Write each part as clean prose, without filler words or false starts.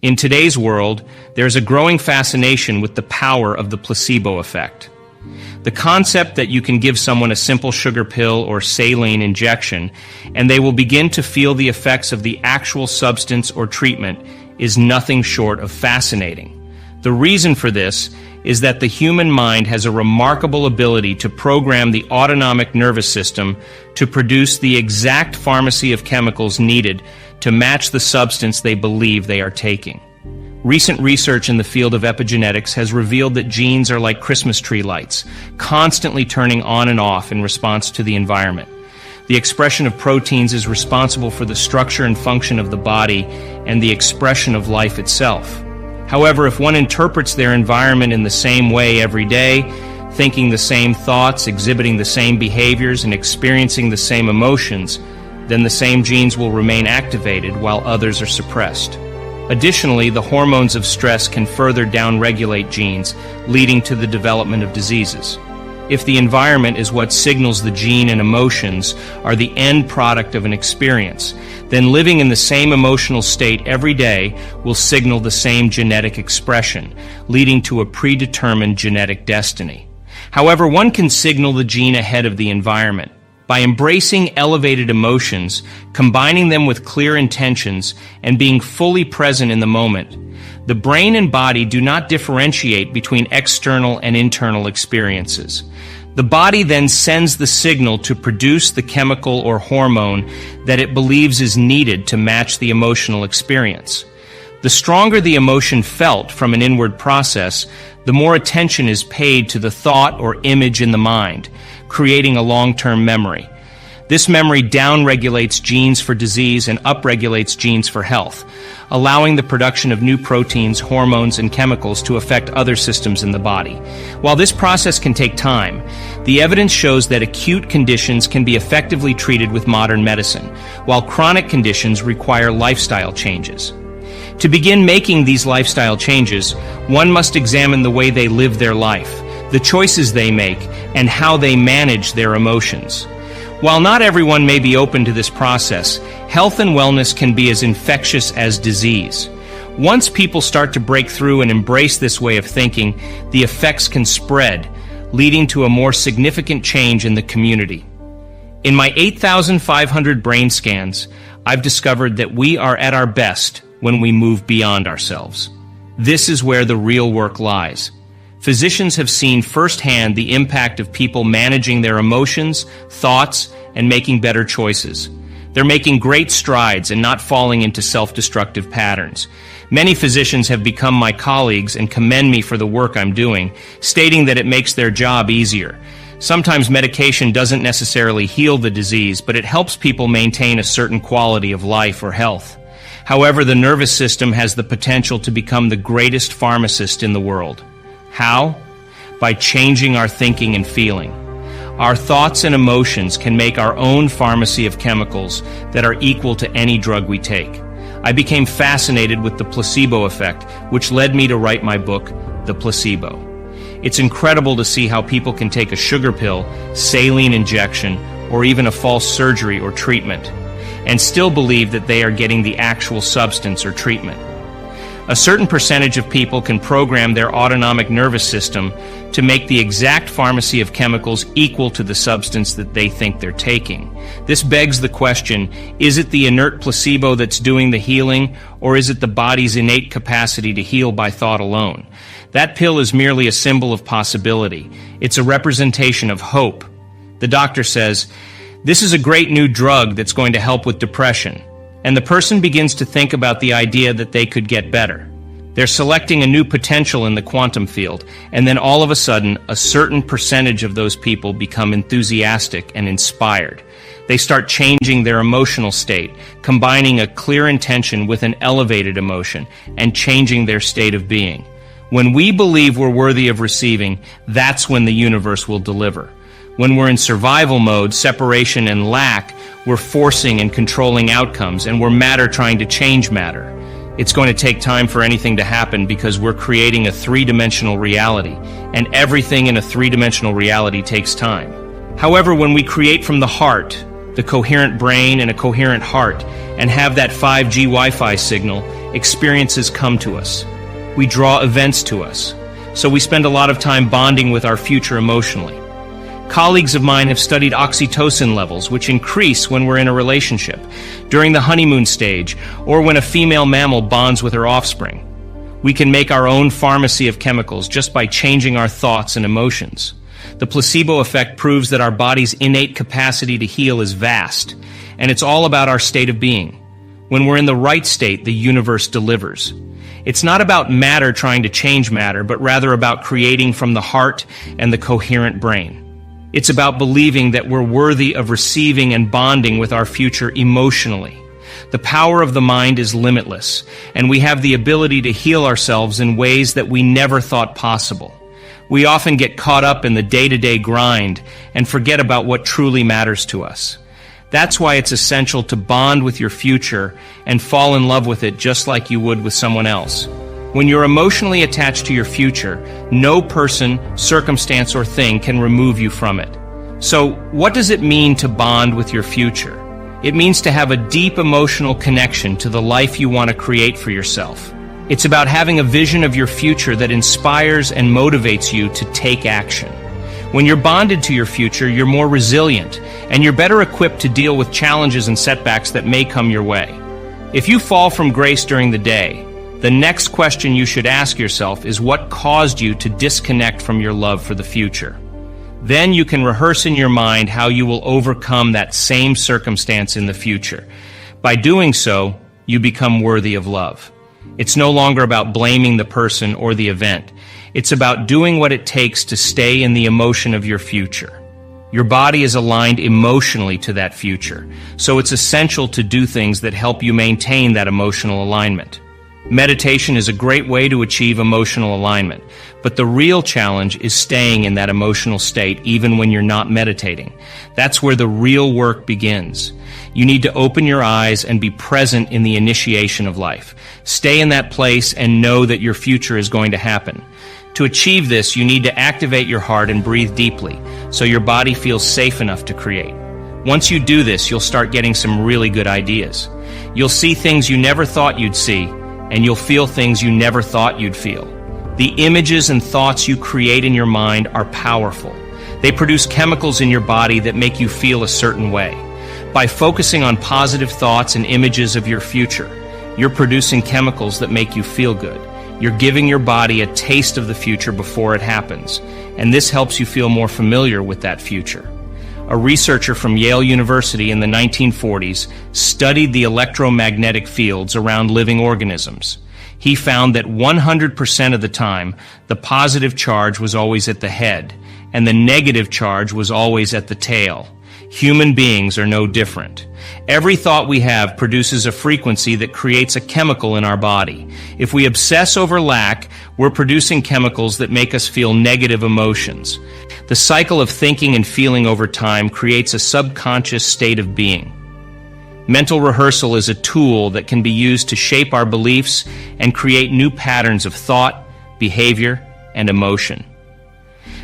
In today's world, there's a growing fascination with the power of the placebo effect. The concept that you can give someone a simple sugar pill or saline injection and they will begin to feel the effects of the actual substance or treatment is nothing short of fascinating. The reason for this is that the human mind has a remarkable ability to program the autonomic nervous system to produce the exact pharmacy of chemicals needed to match the substance they believe they are taking. Recent research in the field of epigenetics has revealed that genes are like Christmas tree lights, constantly turning on and off in response to the environment. The expression of proteins is responsible for the structure and function of the body and the expression of life itself. However, if one interprets their environment in the same way every day, thinking the same thoughts, exhibiting the same behaviors, and experiencing the same emotions, then the same genes will remain activated while others are suppressed. Additionally, the hormones of stress can further downregulate genes, leading to the development of diseases. If the environment is what signals the gene and emotions are the end product of an experience, then living in the same emotional state every day will signal the same genetic expression, leading to a predetermined genetic destiny. However, one can signal the gene ahead of the environment. By embracing elevated emotions, combining them with clear intentions, and being fully present in the moment, the brain and body do not differentiate between external and internal experiences. The body then sends the signal to produce the chemical or hormone that it believes is needed to match the emotional experience. The stronger the emotion felt from an inward process, the more attention is paid to the thought or image in the mind, creating a long-term memory. This memory downregulates genes for disease and upregulates genes for health, allowing the production of new proteins, hormones, and chemicals to affect other systems in the body. While this process can take time, the evidence shows that acute conditions can be effectively treated with modern medicine, while chronic conditions require lifestyle changes. To begin making these lifestyle changes, one must examine the way they live their life, the choices they make, and how they manage their emotions. While not everyone may be open to this process, health and wellness can be as infectious as disease. Once people start to break through and embrace this way of thinking, the effects can spread, leading to a more significant change in the community. In my 8,500 brain scans, I've discovered that we are at our best when we move beyond ourselves. This is where the real work lies. Physicians have seen firsthand the impact of people managing their emotions, thoughts, and making better choices. They're making great strides and not falling into self-destructive patterns. Many physicians have become my colleagues and commend me for the work I'm doing, stating that it makes their job easier. Sometimes medication doesn't necessarily heal the disease, but it helps people maintain a certain quality of life or health. However, the nervous system has the potential to become the greatest pharmacist in the world. How? By changing our thinking and feeling. Our thoughts and emotions can make our own pharmacy of chemicals that are equal to any drug we take. I became fascinated with the placebo effect, which led me to write my book, The Placebo. It's incredible to see how people can take a sugar pill, saline injection, or even a false surgery or treatment, and still believe that they are getting the actual substance or treatment. A certain percentage of people can program their autonomic nervous system to make the exact pharmacy of chemicals equal to the substance that they think they're taking. This begs the question, is it the inert placebo that's doing the healing, or is it the body's innate capacity to heal by thought alone? That pill is merely a symbol of possibility. It's a representation of hope. The doctor says, "This is a great new drug that's going to help with depression." And the person begins to think about the idea that they could get better. They're selecting a new potential in the quantum field, and then all of a sudden, a certain percentage of those people become enthusiastic and inspired. They start changing their emotional state, combining a clear intention with an elevated emotion, and changing their state of being. When we believe we're worthy of receiving, that's when the universe will deliver. When we're in survival mode, separation, and lack, we're forcing and controlling outcomes, and we're matter trying to change matter. It's going to take time for anything to happen because we're creating a three-dimensional reality, and everything in a three-dimensional reality takes time. However, when we create from the heart, the coherent brain, and a coherent heart, and have that 5G Wi-Fi signal, experiences come to us. We draw events to us. So we spend a lot of time bonding with our future emotionally. Colleagues of mine have studied oxytocin levels, which increase when we're in a relationship, during the honeymoon stage, or when a female mammal bonds with her offspring. We can make our own pharmacy of chemicals just by changing our thoughts and emotions. The placebo effect proves that our body's innate capacity to heal is vast, and it's all about our state of being. When we're in the right state, the universe delivers. It's not about matter trying to change matter, but rather about creating from the heart and the coherent brain. It's about believing that we're worthy of receiving and bonding with our future emotionally. The power of the mind is limitless, and we have the ability to heal ourselves in ways that we never thought possible. We often get caught up in the day-to-day grind and forget about what truly matters to us. That's why it's essential to bond with your future and fall in love with it just like you would with someone else. When you're emotionally attached to your future, no person, circumstance, or thing can remove you from it. So, what does it mean to bond with your future? It means to have a deep emotional connection to the life you want to create for yourself. It's about having a vision of your future that inspires and motivates you to take action. When you're bonded to your future, you're more resilient, and you're better equipped to deal with challenges and setbacks that may come your way. If you fall from grace during the day, the next question you should ask yourself is what caused you to disconnect from your love for the future. Then you can rehearse in your mind how you will overcome that same circumstance in the future. By doing so, you become worthy of love. It's no longer about blaming the person or the event. It's about doing what it takes to stay in the emotion of your future. Your body is aligned emotionally to that future, so it's essential to do things that help you maintain that emotional alignment. Meditation is a great way to achieve emotional alignment, but the real challenge is staying in that emotional state even when you're not meditating. That's where the real work begins. You need to open your eyes and be present in the initiation of life. Stay in that place and know that your future is going to happen. To achieve this, you need to activate your heart and breathe deeply, so your body feels safe enough to create. Once you do this, you'll start getting some really good ideas. You'll see things you never thought you'd see, and you'll feel things you never thought you'd feel. The images and thoughts you create in your mind are powerful. They produce chemicals in your body that make you feel a certain way. By focusing on positive thoughts and images of your future, you're producing chemicals that make you feel good. You're giving your body a taste of the future before it happens, and this helps you feel more familiar with that future. A researcher from Yale University in the 1940s studied the electromagnetic fields around living organisms. He found that 100% of the time, the positive charge was always at the head, and the negative charge was always at the tail. Human beings are no different. Every thought we have produces a frequency that creates a chemical in our body. If we obsess over lack, we're producing chemicals that make us feel negative emotions. The cycle of thinking and feeling over time creates a subconscious state of being. Mental rehearsal is a tool that can be used to shape our beliefs and create new patterns of thought, behavior, and emotion.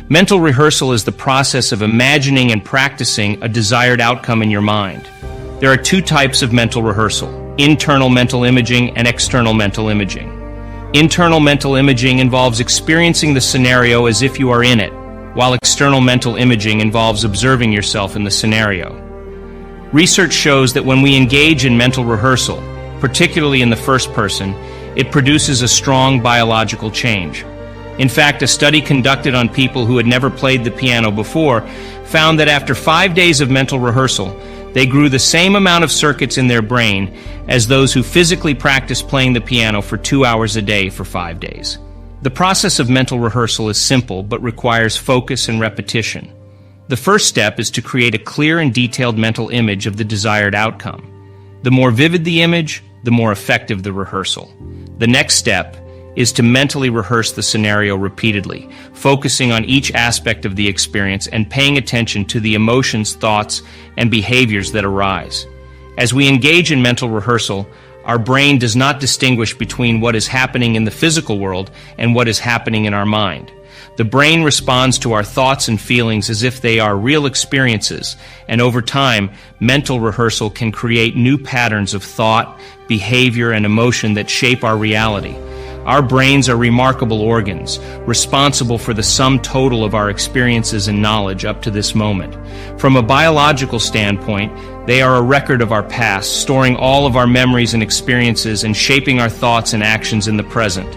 Mental rehearsal is the process of imagining and practicing a desired outcome in your mind. There are two types of mental rehearsal: internal mental imaging and external mental imaging. Internal mental imaging involves experiencing the scenario as if you are in it, while external mental imaging involves observing yourself in the scenario. Research shows that when we engage in mental rehearsal, particularly in the first person, it produces a strong biological change. In fact, a study conducted on people who had never played the piano before found that after 5 days of mental rehearsal, they grew the same amount of circuits in their brain as those who physically practiced playing the piano for 2 hours a day for 5 days. The process of mental rehearsal is simple but requires focus and repetition. The first step is to create a clear and detailed mental image of the desired outcome. The more vivid the image, the more effective the rehearsal. The next step is to mentally rehearse the scenario repeatedly, focusing on each aspect of the experience and paying attention to the emotions, thoughts, and behaviors that arise. As we engage in mental rehearsal, Our brain does not distinguish between what is happening in the physical world and what is happening in our mind. The brain responds to our thoughts and feelings as if they are real experiences, and over time, mental rehearsal can create new patterns of thought, behavior, and emotion that shape our reality. Our brains are remarkable organs, responsible for the sum total of our experiences and knowledge up to this moment. From a biological standpoint, they are a record of our past, storing all of our memories and experiences and shaping our thoughts and actions in the present.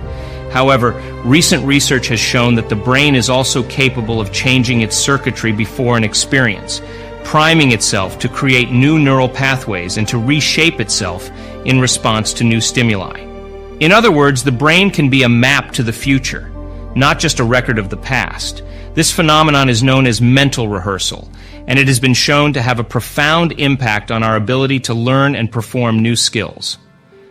However, recent research has shown that the brain is also capable of changing its circuitry before an experience, priming itself to create new neural pathways and to reshape itself in response to new stimuli. In other words, the brain can be a map to the future, not just a record of the past. This phenomenon is known as mental rehearsal, and it has been shown to have a profound impact on our ability to learn and perform new skills.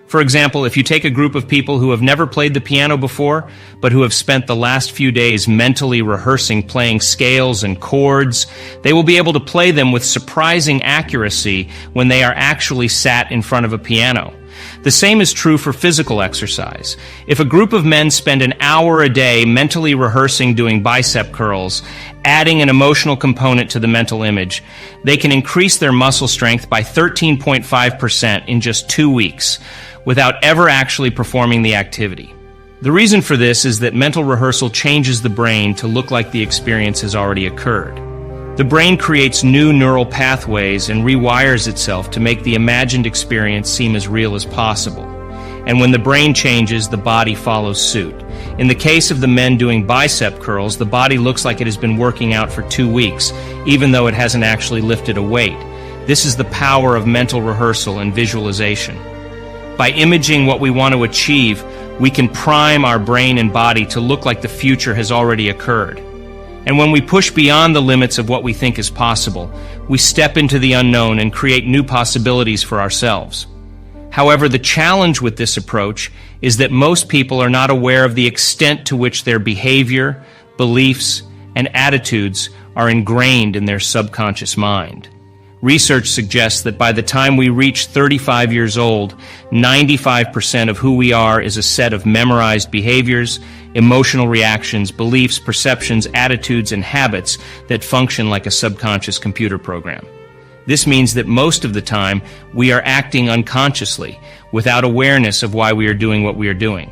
For example, if you take a group of people who have never played the piano before, but who have spent the last few days mentally rehearsing playing scales and chords, they will be able to play them with surprising accuracy when they are actually sat in front of a piano. The same is true for physical exercise. If a group of men spend an hour a day mentally rehearsing doing bicep curls, adding an emotional component to the mental image, they can increase their muscle strength by 13.5% in just 2 weeks, without ever actually performing the activity. The reason for this is that mental rehearsal changes the brain to look like the experience has already occurred. The brain creates new neural pathways and rewires itself to make the imagined experience seem as real as possible. And when the brain changes, the body follows suit. In the case of the men doing bicep curls, the body looks like it has been working out for 2 weeks, even though it hasn't actually lifted a weight. This is the power of mental rehearsal and visualization. By imaging what we want to achieve, we can prime our brain and body to look like the future has already occurred. And when we push beyond the limits of what we think is possible, we step into the unknown and create new possibilities for ourselves. However, the challenge with this approach is that most people are not aware of the extent to which their behavior, beliefs, and attitudes are ingrained in their subconscious mind. Research suggests that by the time we reach 35 years old, 95% of who we are is a set of memorized behaviors, emotional reactions, beliefs, perceptions, attitudes, and habits that function like a subconscious computer program. This means that most of the time, we are acting unconsciously, without awareness of why we are doing what we are doing.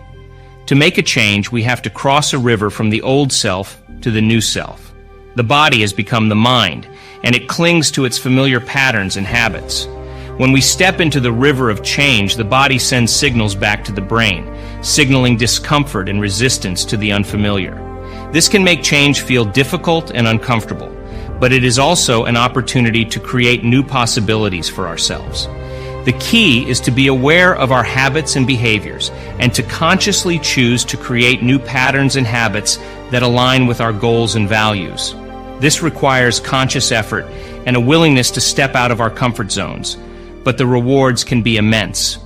To make a change, we have to cross a river from the old self to the new self. The body has become the mind, and it clings to its familiar patterns and habits. When we step into the river of change, the body sends signals back to the brain, signaling discomfort and resistance to the unfamiliar. This can make change feel difficult and uncomfortable, but it is also an opportunity to create new possibilities for ourselves. The key is to be aware of our habits and behaviors, and to consciously choose to create new patterns and habits that align with our goals and values. This requires conscious effort and a willingness to step out of our comfort zones, but the rewards can be immense.